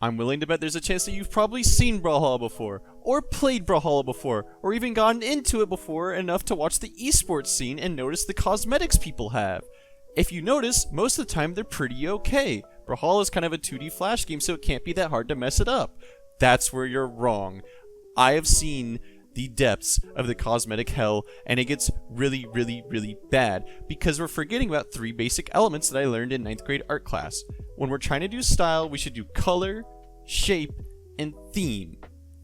I'm willing to bet there's a chance that you've probably seen Brawlhalla before, or played Brawlhalla before, or even gotten into it before enough to watch the esports scene and notice the cosmetics people have. If you notice, most of the time they're pretty okay. Brawlhalla is kind of a 2D flash game, so it can't be that hard to mess it up. That's where you're wrong. I have seen the depths of the Cosmetic Hell, and it gets really, really, really bad because we're forgetting about 3 basic elements that I learned in 9th grade art class. When we're trying to do style, we should do color, shape, and theme.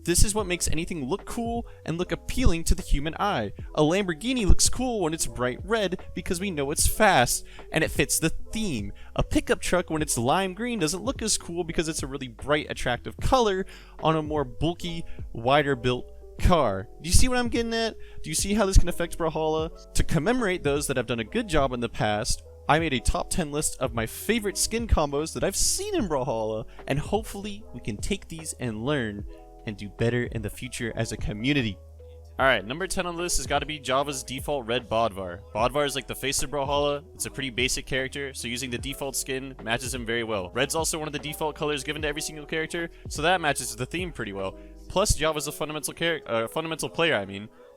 This is what makes anything look cool and look appealing to the human eye. A Lamborghini looks cool when it's bright red because we know it's fast and it fits the theme. A pickup truck when it's lime green doesn't look as cool because it's a really bright, attractive color on a more bulky, wider built car. Do you see what I'm getting at? Do you see how this can affect Brawlhalla? To commemorate those that have done a good job in the past, I made a top 10 list of my favorite skin combos that I've seen in Brawlhalla, and hopefully we can take these and learn and do better in the future as a community. Alright, number 10 on the list has got to be Java's default red Bodvar. Bodvar is like the face of Brawlhalla. It's a pretty basic character, so using the default skin matches him very well. Red's also one of the default colors given to every single character, so that matches the theme pretty well. Plus, Java's a fundamental player,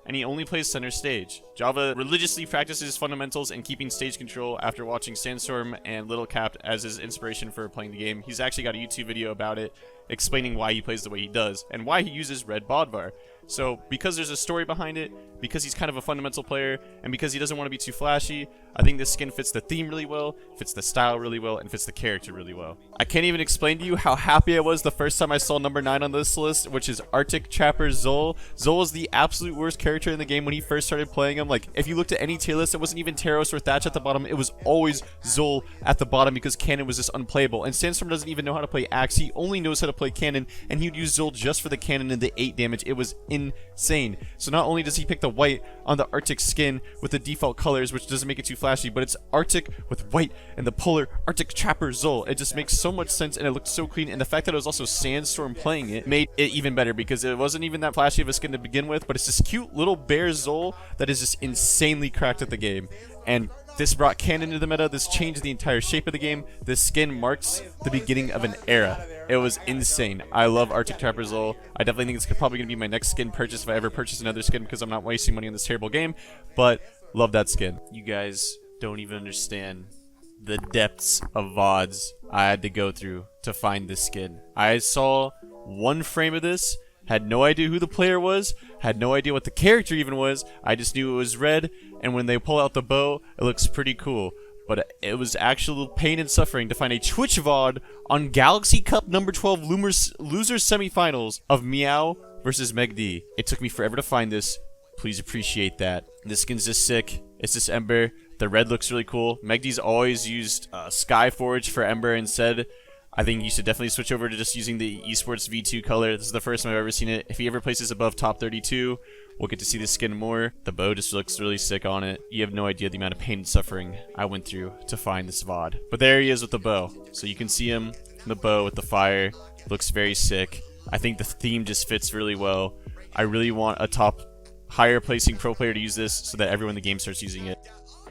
and he only plays center stage. Java religiously practices fundamentals and keeping stage control after watching Sandstorm and Little Cap as his inspiration for playing the game. He's actually got a YouTube video about it, explaining why he plays the way he does, and why he uses red Bodvar. So, because there's a story behind it, because he's kind of a fundamental player, and because he doesn't want to be too flashy, I think this skin fits the theme really well, fits the style really well, and fits the character really well. I can't even explain to you how happy I was the first time I saw number 9 on this list, which is Arctic Trapper Zol. Zol was the absolute worst character in the game when he first started playing him. Like, if you looked at any tier list, it wasn't even Taros or Thatch at the bottom, it was always Zol at the bottom because Cannon was just unplayable. And Sandstorm doesn't even know how to play Axe, he only knows how to play Cannon, and he'd use Zol just for the Cannon and the 8 damage. It was insane. So not only does he pick the white on the Arctic skin with the default colors, which doesn't make it too flashy, but it's Arctic with white and the polar Arctic Trapper Zol. It just makes so much sense and it looked so clean, and the fact that it was also Sandstorm playing it made it even better because it wasn't even that flashy of a skin to begin with, but it's this cute little bear Zol that is just insanely cracked at the game. And this brought Cannon into the meta, this changed the entire shape of the game, this skin marks the beginning of an era. It was insane. I love Arctic Trapper Zol. I definitely think it's probably going to be my next skin purchase if I ever purchase another skin because I'm not wasting money on this terrible game, but love that skin. You guys don't even understand the depths of VODs I had to go through to find this skin. I saw one frame of this, had no idea who the player was, had no idea what the character even was, I just knew it was red, and when they pull out the bow, it looks pretty cool. But it was actual pain and suffering to find a Twitch VOD on Galaxy Cup number 12 losers semifinals of Meow versus Meg D. It took me forever to find this. Please appreciate that. This skin's just sick. It's this Ember. The red looks really cool. Meg D's always used Skyforge for Ember instead. I think you should definitely switch over to just using the esports V2 color. This is the first time I've ever seen it. If he ever places above top 32, we'll get to see this skin more. The bow just looks really sick on it. You have no idea the amount of pain and suffering I went through to find this VOD. But there he is with the bow. So you can see him in the bow with the fire. Looks very sick. I think the theme just fits really well. I really want a top higher placing pro player to use this so that everyone in the game starts using it.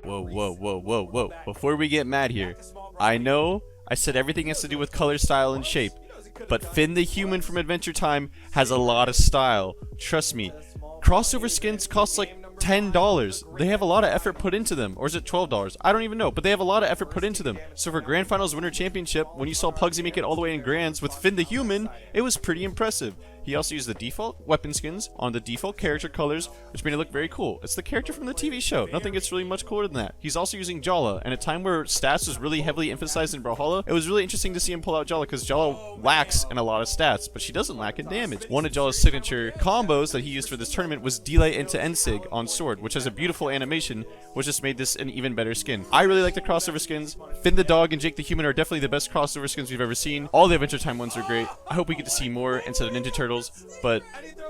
Whoa, whoa, whoa, whoa, whoa. Before we get mad here, I know I said everything has to do with color, style, and shape, but Finn the Human from Adventure Time has a lot of style. Trust me. Crossover skins cost like $10. They have a lot of effort put into them. Or is it $12? I don't even know, but they have a lot of effort put into them. So for Grand Finals Winter Championship, when you saw Pugsy make it all the way in Grands with Finn the Human, it was pretty impressive. He also used the default weapon skins on the default character colors, which made it look very cool. It's the character from the TV show. Nothing gets really much cooler than that. He's also using Jala, and at a time where stats was really heavily emphasized in Brawlhalla, it was really interesting to see him pull out Jala, because Jala lacks in a lot of stats, but she doesn't lack in damage. One of Jala's signature combos that he used for this tournament was Delay into Ensig on Sword, which has a beautiful animation, which just made this an even better skin. I really like the crossover skins. Finn the Dog and Jake the Human are definitely the best crossover skins we've ever seen. All the Adventure Time ones are great. I hope we get to see more instead of Ninja Turtles, but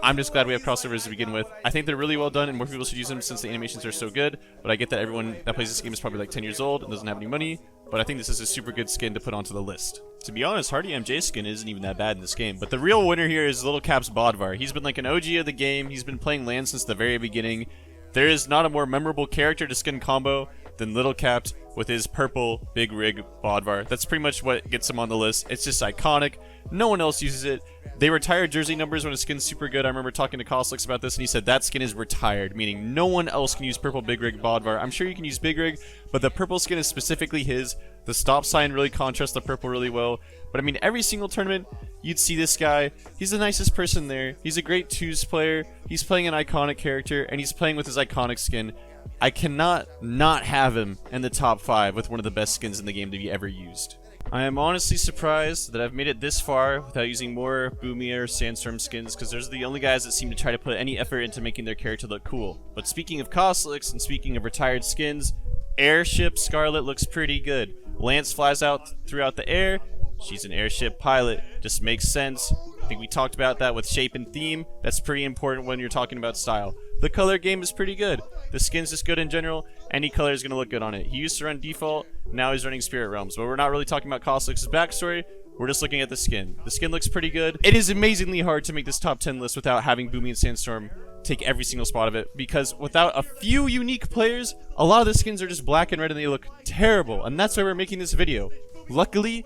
I'm just glad we have crossovers to begin with. I think they're really well done and more people should use them since the animations are so good, but I get that everyone that plays this game is probably like 10 years old and doesn't have any money, but I think this is a super good skin to put onto the list. To be honest, Hardy MJ's skin isn't even that bad in this game, but the real winner here is Little Cap's Bodvar. He's been like an OG of the game, he's been playing land since the very beginning. There is not a more memorable character to skin combo than Little Capped with his purple big rig Bodvar. That's pretty much what gets him on the list. It's just iconic. No one else uses it. They retire jersey numbers when a skin's super good. I remember talking to Coslix about this, and he said that skin is retired, meaning no one else can use purple big rig Bodvar. I'm sure you can use big rig, but the purple skin is specifically his. The stop sign really contrasts the purple really well. But I mean, every single tournament, you'd see this guy. He's the nicest person there. He's a great twos player. He's playing an iconic character, and he's playing with his iconic skin. I cannot not have him in the top 5 with one of the best skins in the game to be ever used. I am honestly surprised that I've made it this far without using more Boomy or Sandstorm skins, because those are the only guys that seem to try to put any effort into making their character look cool. But speaking of Coslix and speaking of retired skins, Airship Scarlet looks pretty good. Lance flies out throughout the air. She's an airship pilot. Just makes sense. I think we talked about that with shape and theme. That's pretty important when you're talking about style. The color game is pretty good. The skin's just good in general. Any color is going to look good on it. He used to run default. Now he's running Spirit Realms. But we're not really talking about Coslix's backstory. We're just looking at the skin. The skin looks pretty good. It is amazingly hard to make this top 10 list without having Boomy and Sandstorm take every single spot of it, because without a few unique players, a lot of the skins are just black and red and they look terrible, and that's why we're making this video. Luckily,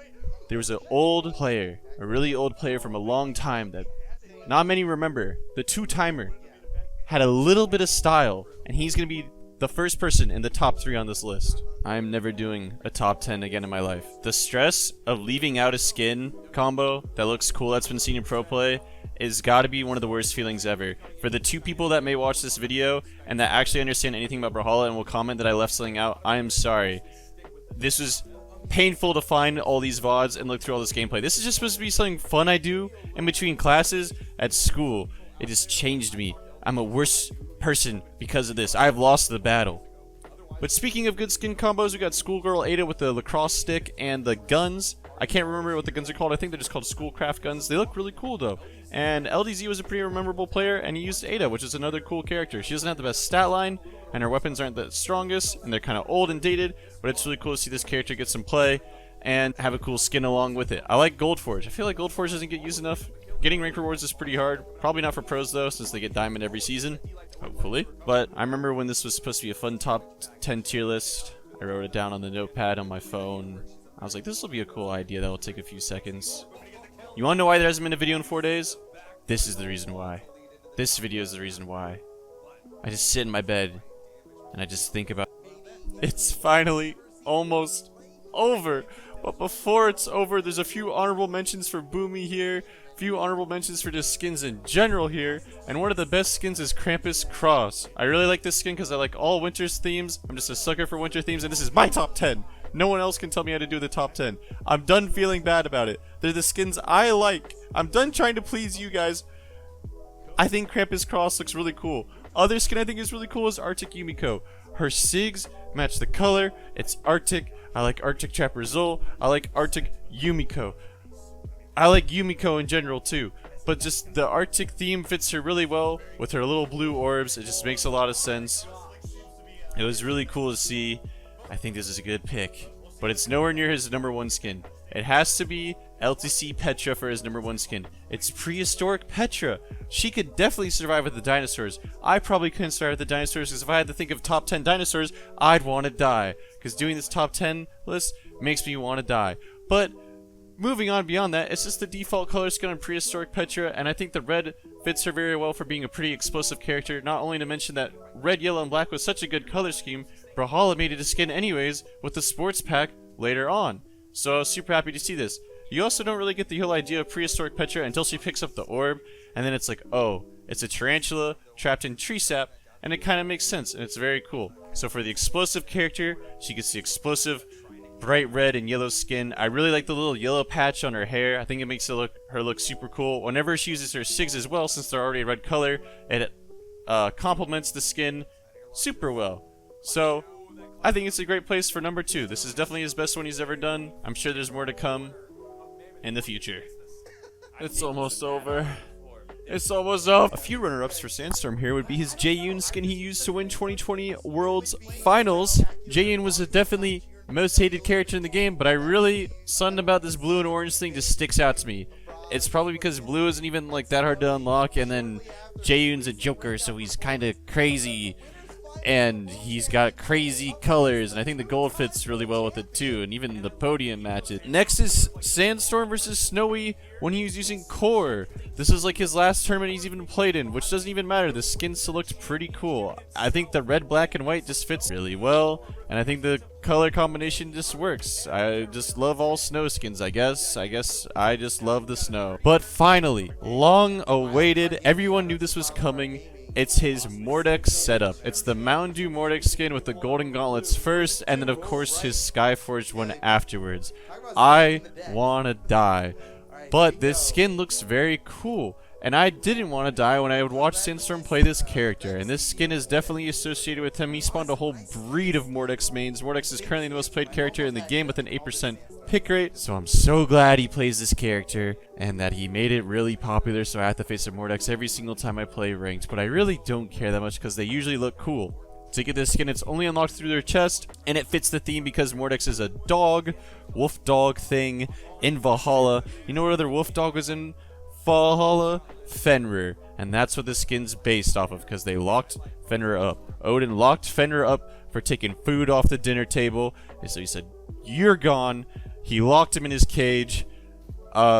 there was an old player, a really old player from a long time that not many remember, the two-timer, had a little bit of style, and he's going to be the first person in the top 3 on this list. I am never doing a top 10 again in my life. The stress of leaving out a skin combo that looks cool that's been seen in pro play is gotta be one of the worst feelings ever. For the 2 people that may watch this video and that actually understand anything about Brawlhalla and will comment that I left something out, I am sorry. This was painful to find all these VODs and look through all this gameplay. This is just supposed to be something fun I do in between classes at school. It has changed me. I'm a worse person because of this. I've lost the battle. But speaking of good skin combos, we got Schoolgirl Ada with the lacrosse stick and the guns. I can't remember what the guns are called. I think they're just called Schoolcraft guns. They look really cool though. And LDZ was a pretty memorable player, and he used Ada, which is another cool character. She doesn't have the best stat line, and her weapons aren't the strongest, and they're kind of old and dated, but it's really cool to see this character get some play and have a cool skin along with it. I like Goldforge. I feel like Goldforge doesn't get used enough. Getting rank rewards is pretty hard. Probably not for pros though, since they get diamond every season. Hopefully. But I remember when this was supposed to be a fun top 10 tier list. I wrote it down on the notepad on my phone. I was like, this will be a cool idea that will take a few seconds. You wanna know why there hasn't been a video in 4 days? This is the reason why. This video is the reason why. I just sit in my bed and I just think about it's finally almost over. But before it's over, there's a few honorable mentions for Boomy here. Few honorable mentions for just skins in general here, and one of the best skins is Krampus Cross. I really like this skin because I like all winter's themes. I'm just a sucker for winter themes, and this is my top 10. No one else can tell me how to do the top 10. I'm done feeling bad about it. They're the skins I like. I'm done trying to please you guys. I think Krampus Cross looks really cool. Other skin I think is really cool is Arctic Yumiko. Her SIGs match the color. It's Arctic. I like Arctic Trapezoid. I like Arctic Yumiko. I like Yumiko in general too, but just the Arctic theme fits her really well with her little blue orbs. It just makes a lot of sense. It was really cool to see. I think this is a good pick, but it's nowhere near his #1 skin. It has to be LTC Petra for his #1 skin. It's Prehistoric Petra. She could definitely survive with the dinosaurs. I probably couldn't survive with the dinosaurs because if I had to think of top 10 dinosaurs, I'd want to die. Because doing this top 10 list makes me want to die. But moving on beyond that, it's just the default color skin on Prehistoric Petra, and I think the red fits her very well for being a pretty explosive character. Not only to mention that red, yellow, and black was such a good color scheme, Brawlhalla made it a skin anyways with the sports pack later on. So I was super happy to see this. You also don't really get the whole idea of Prehistoric Petra until she picks up the orb, and then it's like, oh, it's a tarantula trapped in tree sap, and it kind of makes sense, and it's very cool. So for the explosive character, she gets the explosive bright red and yellow skin. I really like the little yellow patch on her hair. I think it makes her look super cool. Whenever she uses her SIGs as well, since they're already a red color, it complements the skin super well. So I think it's a great place for #2. This is definitely his best one he's ever done. I'm sure there's more to come in the future. It's almost over. It's almost over. A few runner-ups for Sandstorm here would be his Jaeyoon skin he used to win 2020 Worlds Finals. Jaeyoon was a definitely most hated character in the game, but I really, something about this blue and orange thing just sticks out to me. It's probably because blue isn't even like that hard to unlock, and then Jaeyoon's a Joker, so he's kind of crazy. And he's got crazy colors, and I think the gold fits really well with it too, and even the podium matches. Next is Sandstorm versus Snowy when he was using Core. This is like his last tournament he's even played in, which doesn't even matter. The skin still looked pretty cool. I think the red, black, and white just fits really well, and I think the color combination just works. I just love all snow skins, I guess. I just love the snow. But finally, long awaited, everyone knew this was coming. It's his Mordex setup. It's the Mountain Dew Mordex skin with the golden gauntlets first, and then of course his Skyforged one afterwards. I wanna die. But this skin looks very cool, and I didn't want to die when I would watch Sandstorm play this character, and this skin is definitely associated with him. He spawned a whole breed of Mordex mains. Mordex is currently the most played character in the game with an 8% pick rate, so I'm so glad he plays this character, and that he made it really popular, so I have to face a Mordex every single time I play ranked, but I really don't care that much because they usually look cool. To get this skin, it's only unlocked through their chest, and it fits the theme because Mordex is a dog, wolf dog thing in Valhalla. You know what other wolf dog was in Valhalla? Fenrir. And that's what the skin's based off of, because they locked Fenrir up. Odin locked Fenrir up for taking food off the dinner table, and so he said, "You're gone." He locked him in his cage.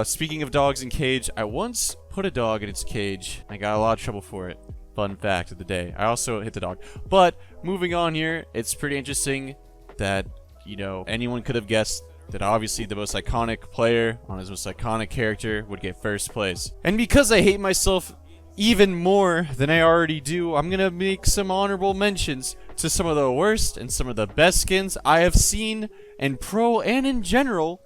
Speaking of dogs in cage, I once put a dog in its cage. I got a lot of trouble for it. Fun fact of the day. I also hit the dog. But moving on here, it's pretty interesting that, you know, anyone could have guessed that obviously the most iconic player on his most iconic character would get first place. And because I hate myself even more than I already do, I'm gonna make some honorable mentions to some of the worst and some of the best skins I have seen in Pro and in general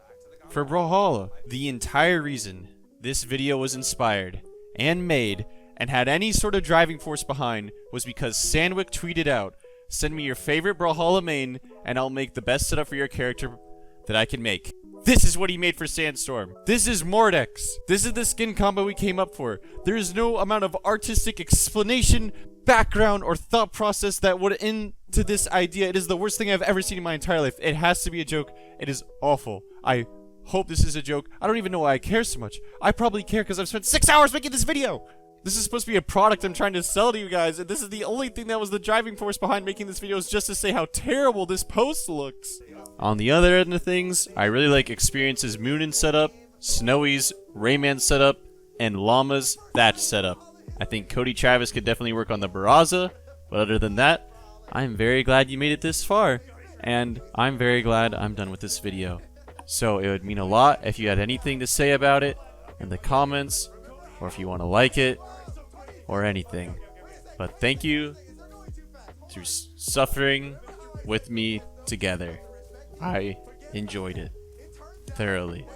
for Brawlhalla. The entire reason this video was inspired and made and had any sort of driving force behind was because Sandwick tweeted out, "Send me your favorite Brawlhalla main and I'll make the best setup for your character that I can make." This is what he made for Sandstorm. This is Mordex. This is the skin combo we came up for. There is no amount of artistic explanation, background, or thought process that would into this idea. It is the worst thing I've ever seen in my entire life. It has to be a joke. It is awful. I hope this is a joke. I don't even know why I care so much. I probably care because I've spent 6 hours making this video. This is supposed to be a product I'm trying to sell to you guys, and this is the only thing that was the driving force behind making this video, is just to say how terrible this post looks. On the other end of things, I really like Experience's Moonin setup, Snowy's Rayman setup, and Llama's Thatch setup. I think Cody Travis could definitely work on the Barraza, but other than that, I'm very glad you made it this far, and I'm very glad I'm done with this video. So it would mean a lot if you had anything to say about it in the comments, or if you want to like it, or anything. But thank you for suffering with me together. I enjoyed it thoroughly.